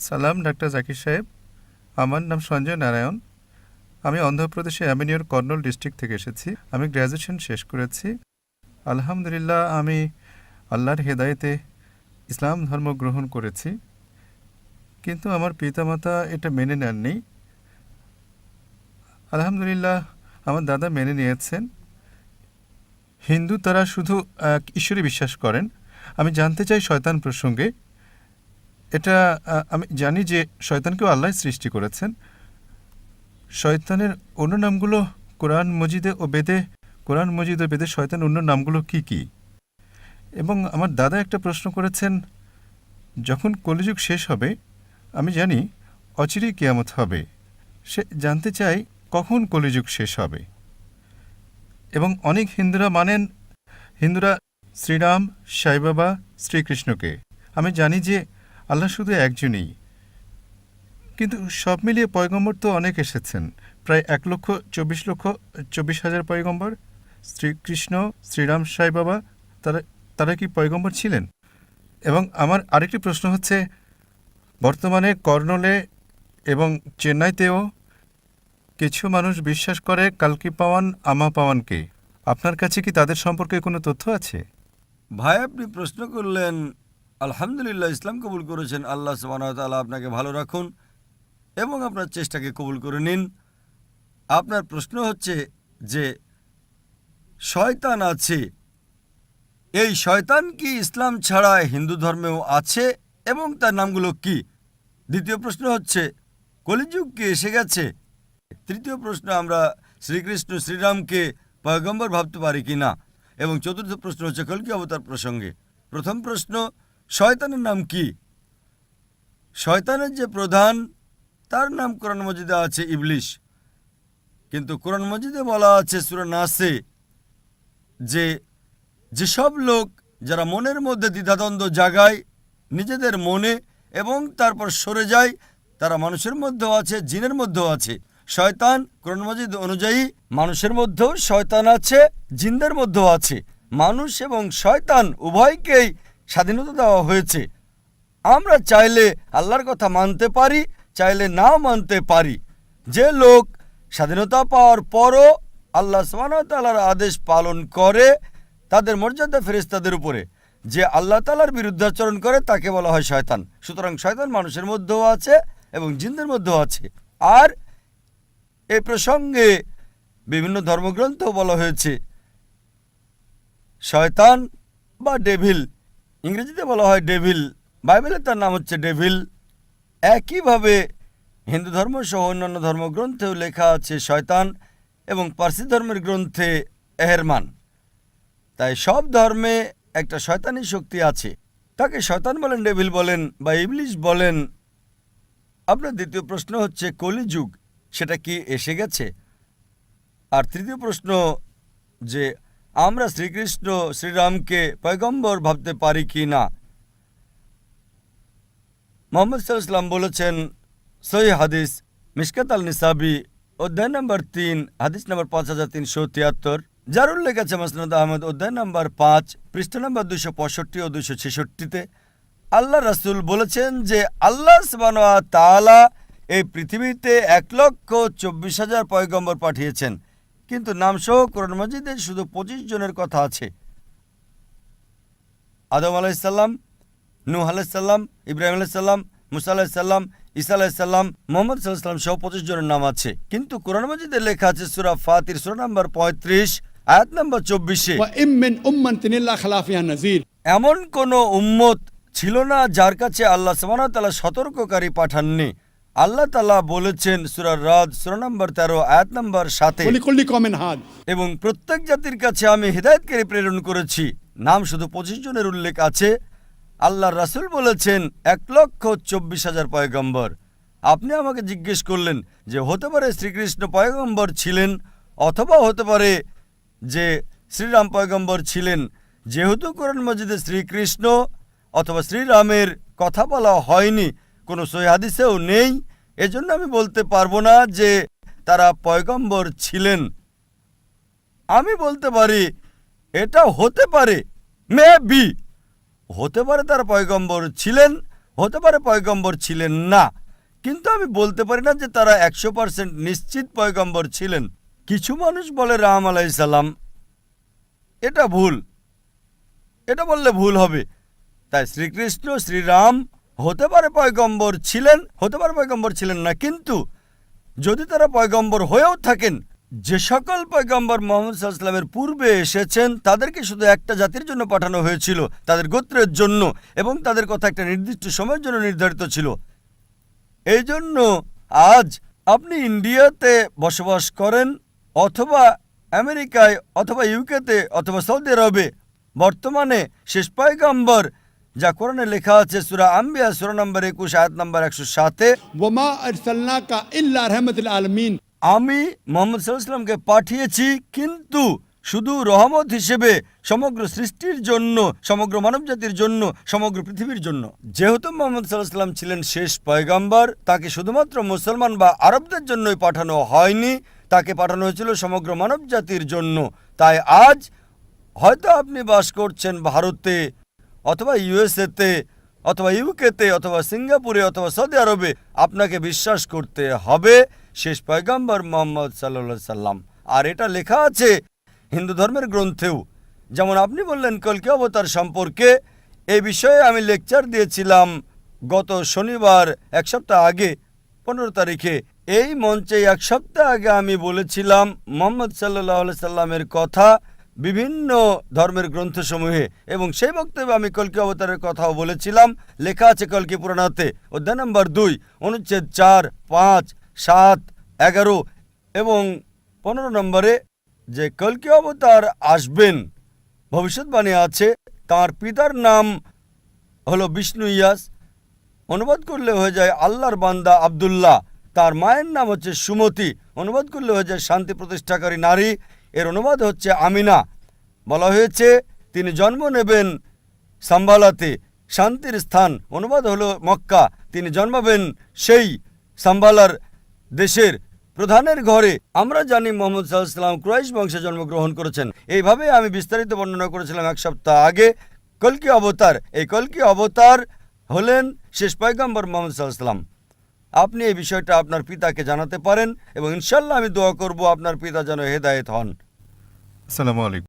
সালাম ডাক্তার জাকির সাহেব। আমার নাম সঞ্জয় নারায়ণ। আমি অন্ধ্রপ্রদেশে অ্যামিনিওর কর্নুল ডিস্ট্রিক্ট থেকে এসেছি। আমি গ্র্যাজুয়েশন শেষ করেছি। আলহামদুলিল্লাহ, আমি আল্লাহর হেদায়েতে ইসলাম ধর্ম গ্রহণ করেছি, কিন্তু আমার পিতামাতা এটা মেনে নেননি। আলহামদুলিল্লাহ, আমার দাদা মেনে নিয়েছেন। হিন্দু তারা শুধু এক ঈশ্বরে বিশ্বাস করেন। আমি জানতে চাই শয়তান প্রসঙ্গে। এটা আমি জানি যে শয়তানকেও আল্লাহ সৃষ্টি করেছেন। শয়তানের অন্য নামগুলো কোরআন মজিদে ও বেদে, কোরআন মজিদ ও বেদে শয়তান অন্য নামগুলো কি কি? এবং আমার দাদা একটা প্রশ্ন করেছেন, যখন কলিযুগ শেষ হবে, আমি জানি অচিরেই কিয়ামত হবে, সে জানতে চাই কখন কলিযুগ শেষ হবে। এবং অনেক হিন্দুরা শ্রীরাম, সাই বাবা, শ্রীকৃষ্ণকে। আমি জানি যে আল্লাহ শুধু একজনই, কিন্তু সব মিলিয়ে পয়গম্বর তো অনেক এসেছেন, প্রায় 1,24,24,000 পয়গম্বর। শ্রীকৃষ্ণ, শ্রীরাম, সাই বাবা, তারা কি পয়গম্বর ছিলেন? এবং আমার আরেকটি প্রশ্ন হচ্ছে, বর্তমানে কর্নলে এবং চেন্নাইতেও কিছু মানুষ বিশ্বাস করে কালকি পাওয়ান, আমা পাওয়ানকে। আপনার কাছে কি তাদের সম্পর্কে কোনো তথ্য আছে? ভাই, আপনি প্রশ্ন করলেন। আলহামদুলিল্লাহ, ইসলাম কবুল করেছেন। আল্লাহ সুবহানাহু ওয়া তাআলা আপনাকে ভালো রাখুন এবং আপনার চেষ্টাকে কবুল করে নিন। আপনার প্রশ্ন হচ্ছে যে শয়তান আছে, এই শয়তান কি ইসলাম ছাড়া হিন্দু ধর্মেও আছে এবং তার নামগুলো কি? দ্বিতীয় প্রশ্ন হচ্ছে কলিযুগ কি এসে গেছে? তৃতীয় প্রশ্ন, আমরা শ্রীকৃষ্ণ শ্রীরামকে পয়গম্বর ভাবতে পারি কি না? এবং চতুর্থ প্রশ্ন হচ্ছে কল্কি অবতার প্রসঙ্গে। প্রথম প্রশ্ন, শয়তানের নাম কি? শয়তানের যে প্রধান, তার নাম কোরআন মজিদে আছে ইবলিশ। কিন্তু কোরআন মজিদে বলা আছে সূরা নাসে যে যেসব লোক যারা মনের মধ্যে দ্বিধাদ্বন্দ্ব জাগায় নিজেদের মনে এবং তারপর সরে যায়, তারা মানুষের মধ্যেও আছে, জিনের মধ্যেও আছে। শয়তান কোরআন মজিদ অনুযায়ী মানুষের মধ্যেও শয়তান আছে, জিনদের মধ্যেও আছে। মানুষ এবং শয়তান উভয়কেই স্বাধীনতা দেওয়া হয়েছে। আমরা চাইলে আল্লাহর কথা মানতে পারি, চাইলে নাও মানতে পারি। যে লোক স্বাধীনতা পাওয়ার পরও আল্লাহ সুবহানাহু ওয়া তাআলার আদেশ পালন করে, তাদের মর্যাদা ফেরেশতাদের উপরে। যে আল্লাহ তাআলার বিরুদ্ধাচরণ করে তাকে বলা হয় শয়তান। সুতরাং শয়তান মানুষের মধ্যেও আছে এবং জিনদের মধ্যেও আছে। আর এই প্রসঙ্গে বিভিন্ন ধর্মগ্রন্থ বলা হয়েছে শয়তান বা ডেভিল, ইংরেজিতে বলা হয় ডেভিল, বাইবেলে তার নাম হচ্ছে ডেভিল। একইভাবে হিন্দু ধর্ম সহ অন্যান্য ধর্মগ্রন্থেও লেখা আছে শয়তান, এবং পার্সি ধর্মের গ্রন্থে এহেরমান। তাই সব ধর্মে একটা শয়তানি শক্তি আছে। তাকে শয়তান বলেন, ডেভিল বলেন বা ইবলিশ বলেন। আপনার দ্বিতীয় প্রশ্ন হচ্ছে কলিযুগ সেটা কি এসে গেছে? আর তৃতীয় প্রশ্ন যে আমরা শ্রীকৃষ্ণ শ্রীরামকে পয়গম্বর ভাবতে পারি কি না। মুহাম্মদ সাল্লাল্লাহু আলাইহি ওয়াসাল্লাম বলেছেন, সহিহ হাদিস মিশকাত আল নিসাবি অধ্যায় নম্বর 3 হাদিস নম্বর 5373, যার উল্লেখ আছে মুসনাদ আহমদ অধ্যায় নম্বর 5 পৃষ্ঠা নম্বর 265 ও 266-তে। আল্লাহ রাসূল বলেছেন যে আল্লাহ সুবহানাহু ওয়া তাআলা এই পৃথিবীতে 1,24,000 পয়গম্বর পাঠিয়েছেন, কিন্তু নামসহ কোরআন মাজিদে শুধু 25 জনের কথা আছে। আদম আলাইহিস সালাম, নূহ আলাইহিস সালাম, ইব্রাহিম আলাইহিস সালাম, মুসা আলাইহিস সালাম, ঈসা আলাইহিস সালাম, মুহাম্মদ সাল্লাল্লাহু আলাইহি ওয়াসাল্লাম সহ 25 জনের নাম আছে। কিন্তু কোরআন মাজিদে লেখা আছে সূরা ফাতির সূরা নম্বর 35 আয়াত নম্বর 24-এ, এমন কোন উম্মত ছিল না যার কাছে আল্লাহ সুবহানাহু ওয়া তাআলা সতর্ককারী পাঠাননি। আল্লাহ তাআলা বলেছেন সূরা রাদ সূরা নম্বর 13 আয়াত নম্বর 7-এ, এবং প্রত্যেক জাতির কাছে আমি হিদায়াতকারী প্রেরণ করেছি। নাম শুধু 25 জনের উল্লেখ আছে। আল্লাহর রাসূল বলেছেন 1,24,000 পয়গম্বর। আপনি আমাকে জিজ্ঞেস করলেন যে হতে পারে শ্রীকৃষ্ণ পয়গম্বর ছিলেন, অথবা হতে পারে যে শ্রীরাম পয়গম্বর ছিলেন। যেহেতু কোরআন মাজিদে শ্রীকৃষ্ণ অথবা শ্রীরামের কথা বলা হয়নি, কোনো সহিহ হাদিসেও নেই, এজন্য আমি বলতে পারবো না যে তারা পয়গম্বর ছিলেন। আমি বলতে পারি এটা হতে পারে, মেবি হতে পারে তারা পয়গম্বর ছিলেন, হতে পারে পয়গম্বর ছিলেন না, কিন্তু আমি বলতে পারি না যে তারা 100% নিশ্চিত পয়গম্বর ছিলেন। কিছু মানুষ বলে রাম আলাইহিসসালাম, এটা ভুল, এটা বললে ভুল হবে। তাই শ্রীকৃষ্ণ শ্রীরাম হতে পারে পয়গম্বর ছিলেন, হতে পারে পয়গম্বর ছিলেন না, কিন্তু যদি তারা পয়গম্বর হয়েও থাকেন, যে সকল পয়গম্বর মুহাম্মদ সাল্লাল্লাহু আলাইহি ওয়াসাল্লামের পূর্বে এসেছেন তাদেরকে শুধু একটা জাতির জন্য পাঠানো হয়েছিল, তাদের গোত্রের জন্য, এবং তাদের কথা একটা নির্দিষ্ট সময়ের জন্য নির্ধারিত ছিল। এই জন্য আজ আপনি ইন্ডিয়াতে বসবাস করেন, অথবা আমেরিকায়, অথবা ইউকেতে, অথবা সৌদি আরবে, বর্তমানে শেষ পয়গম্বর যা কোরআনে লেখা আছে সূরা আম্বিয়া সূরা নম্বর 21 আয়াত নম্বর 107-এ, वमा अरसलनाका इल्ला रहमतुल आलमीन, আমি মুহাম্মদ সাল্লাল্লাহু আলাইহি ওয়াসাল্লামকে পাঠিয়েছি কিন্তু শুধু রহমত হিসেবে সমগ্র সৃষ্টির জন্য, সমগ্র মানবজাতির জন্য, সমগ্র পৃথিবীর জন্য। যেহেতু মুহাম্মদ সাল্লাল্লাহু আলাইহি ওয়াসাল্লাম ছিলেন শেষ পয়গম্বর, তাকে শুধুমাত্র মুসলমান বা আরবদের জন্যই পাঠানো হয়নি, তাকে পাঠানো হয়েছিল সমগ্র মানবজাতির জন্য। তাই আজ হয়তো আপনি বাস করছেন ভারতে, অথবা ইউএসএতে, অথবা ইউকেতে, অথবা সিঙ্গাপুরে, অথবা সৌদি আরবে, আপনাকে বিশ্বাস করতে হবে শেষ পয়গম্বর মুহাম্মদ সাল্লাল্লাহু আলাইহি সাল্লাম। আর এটা লেখা আছে হিন্দু ধর্মের গ্রন্থেও। যেমন আপনি বললেন কল্কি অবতার সম্পর্কে, এই বিষয়ে আমি লেকচার দিয়েছিলাম গত শনিবার, এক সপ্তাহ আগে 15 তারিখে। এই মঞ্চে এক সপ্তাহ আগে আমি বলেছিলাম মুহাম্মদ সাল্লাল্লাহু আলাইহি সাল্লামের কথা বিভিন্ন ধর্মের গ্রন্থসমূহে, এবং সেই বক্তব্যে আমি কল্কি অবতারের কথাও বলেছিলাম। লেখা আছে কল্কি পুরাণাতে অধ্যায় নম্বর 2 অনুচ্ছেদ 4, 5, 7, 11 এবং 15 নম্বরে যে কল্কি অবতার আসবেন, ভবিষ্যৎবাণী আছে। তার পিতার নাম হলো বিষ্ণু ইয়াস, অনুবাদ করলে হয়ে যায় আল্লাহর বান্দা আব্দুল্লাহ। তার মায়ের নাম হচ্ছে সুমতি, অনুবাদ করলে হয়ে যায় শান্তি প্রতিষ্ঠাকারী নারী। এর অনুবাদ হচ্ছে আমিনা। বলা হয়েছে তিনি জন্ম নেবেন সাম্বালাতে, শান্তির স্থান, অনুবাদ হলো মক্কা। তিনি জন্মাবেন সেই সাম্বালার দেশের প্রধানের ঘরে। আমরা জানি মুহাম্মদ সাল্লাল্লাহু আলাইহি ওয়াসাল্লাম কুরাইশ বংশে জন্মগ্রহণ করেছেন। এইভাবে আমি বিস্তারিত বর্ণনা করেছিলাম এক সপ্তাহ আগে। কল্কি অবতার, এই কল্কি অবতার হলেন শেষ পয়গম্বর মুহাম্মদ সাল্লাল্লাহু আলাইহি ওয়াসাল্লাম। আপনি এই বিষয়টা আপনার পিতাকে জানাতে পারেন, এবং ইনশাল্লাহ আমি দোয়া করব আপনার পিতা যেন হেদায়েত হন। আসসালামু আলাইকুম।